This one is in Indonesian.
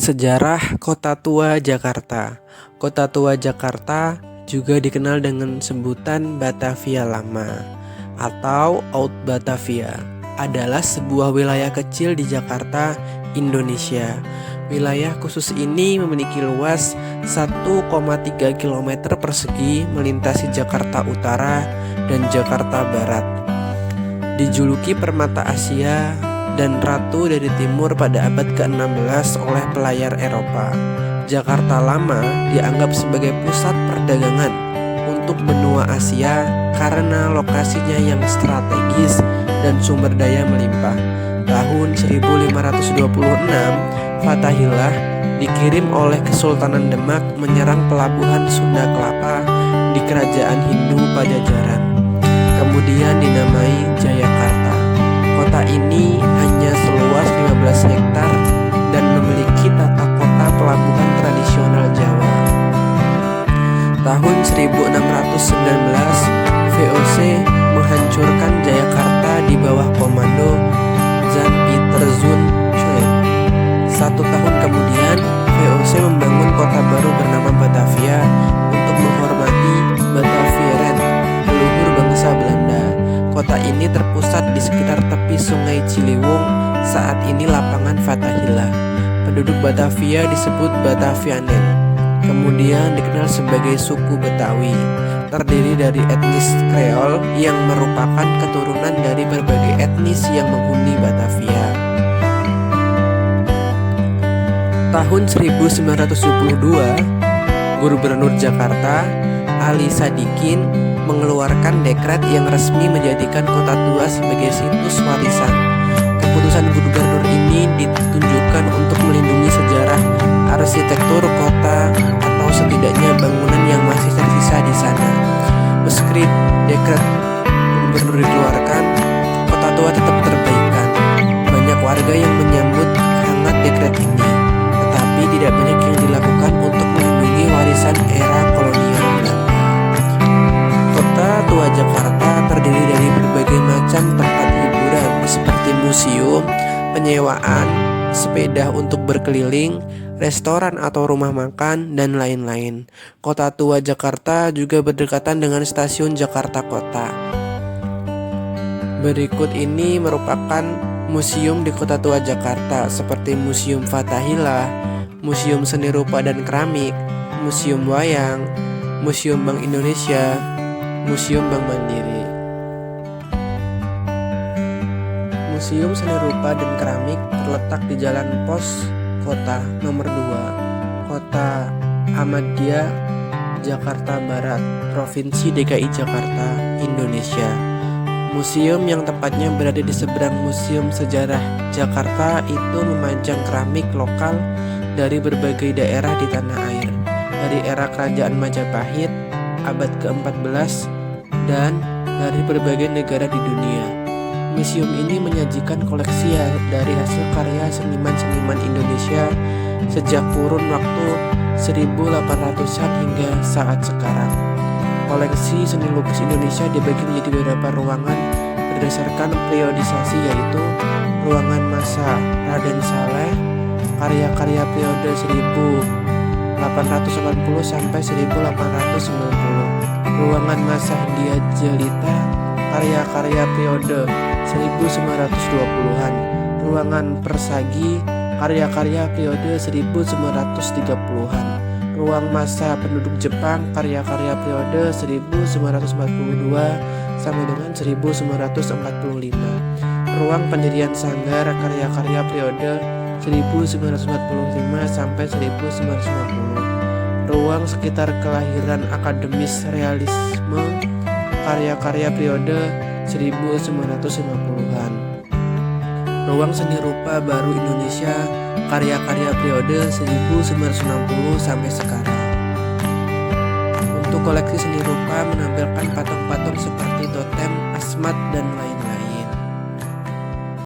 Sejarah Kota Tua Jakarta. Kota Tua Jakarta juga dikenal dengan sebutan Batavia Lama atau Oud Batavia, adalah sebuah wilayah kecil di Jakarta, Indonesia. Wilayah khusus ini memiliki luas 1,3 km persegi melintasi Jakarta Utara dan Jakarta Barat. Dijuluki Permata Asia dan Ratu dari Timur pada abad ke-16 oleh pelayar Eropa, Jakarta Lama dianggap sebagai pusat perdagangan untuk benua Asia karena lokasinya yang strategis dan sumber daya melimpah. Tahun 1526, Fathahillah dikirim oleh Kesultanan Demak menyerang pelabuhan Sunda Kelapa di Kerajaan Hindu Pajajaran, kemudian dinamai Jayakarta. Kota ini hanya seluas 15 hektar dan memiliki tata kota pelabuhan tradisional Jawa. Tahun 1619, VOC menghancurkan Jayakarta di bawah komando Jan Pieter Zoon-Choek. 1 tahun kemudian, VOC membangun kota baru bernama Batavia untuk menghormati Batavieren, leluhur bangsa Belanda. Kota ini terpusat di sekitar tepi Sungai Ciliwung, saat ini Lapangan Fathahillah. Penduduk Batavia disebut Batavianen, kemudian dikenal sebagai suku Betawi, terdiri dari etnis Kreol yang merupakan keturunan dari berbagai etnis yang menghuni Batavia. Tahun 1972, Gubernur Jakarta, Ali Sadikin, mengeluarkan dekret yang resmi menjadikan Kota Tua sebagai situs warisan. Keputusan gubernur ini ditunjukkan untuk melindungi sejarah arsitektur kota atau setidaknya bangunan yang masih tersisa di sana. Meski dekret gubernur dikeluarkan, Kota Tua tetap terbaikan. Banyak warga yang menyambut hangat dekret ini, tetapi tidak banyak yang dilakukan untuk melindungi warisan era kolonial Belanda. Kota Tua Jakarta terdiri dari berbagai macam tempat hiburan seperti museum, penyewaan, sepeda untuk berkeliling, restoran atau rumah makan, dan lain-lain. Kota Tua Jakarta juga berdekatan dengan stasiun Jakarta Kota. Berikut ini merupakan museum di Kota Tua Jakarta seperti Museum Fathahillah, Museum Seni Rupa dan Keramik, Museum Wayang, Museum Bank Indonesia, Museum Bank Mandiri. Museum Seni Rupa dan Keramik terletak di Jalan Pos Kota Nomor 2, Kota Ahmadiyah, Jakarta Barat, Provinsi DKI Jakarta, Indonesia. Museum yang tepatnya berada di seberang Museum Sejarah Jakarta itu memajang keramik lokal dari berbagai daerah di tanah air, dari era Kerajaan Majapahit abad ke-14 dan dari berbagai negara di dunia. Museum ini menyajikan koleksi dari hasil karya seniman-seniman Indonesia sejak kurun waktu 1800-an hingga saat sekarang. Koleksi seni lukis Indonesia dibagi menjadi beberapa ruangan berdasarkan periodisasi, yaitu ruangan masa Raden Saleh, karya-karya periode 1880 sampai 1890, ruangan masa Hindia Jelita, karya-karya periode 1920-an, ruangan Persagi, karya-karya periode 1930-an, ruang masa penduduk Jepang, karya-karya periode 1942 sampai dengan 1945, ruang pendirian sanggar, karya-karya periode 1945 sampai 1950, ruang sekitar kelahiran akademis realisme, karya-karya periode 1950-an, ruang seni rupa baru Indonesia, karya-karya periode 1960 sampai sekarang. Untuk koleksi seni rupa menampilkan patung-patung seperti totem, asmat, dan lain-lain.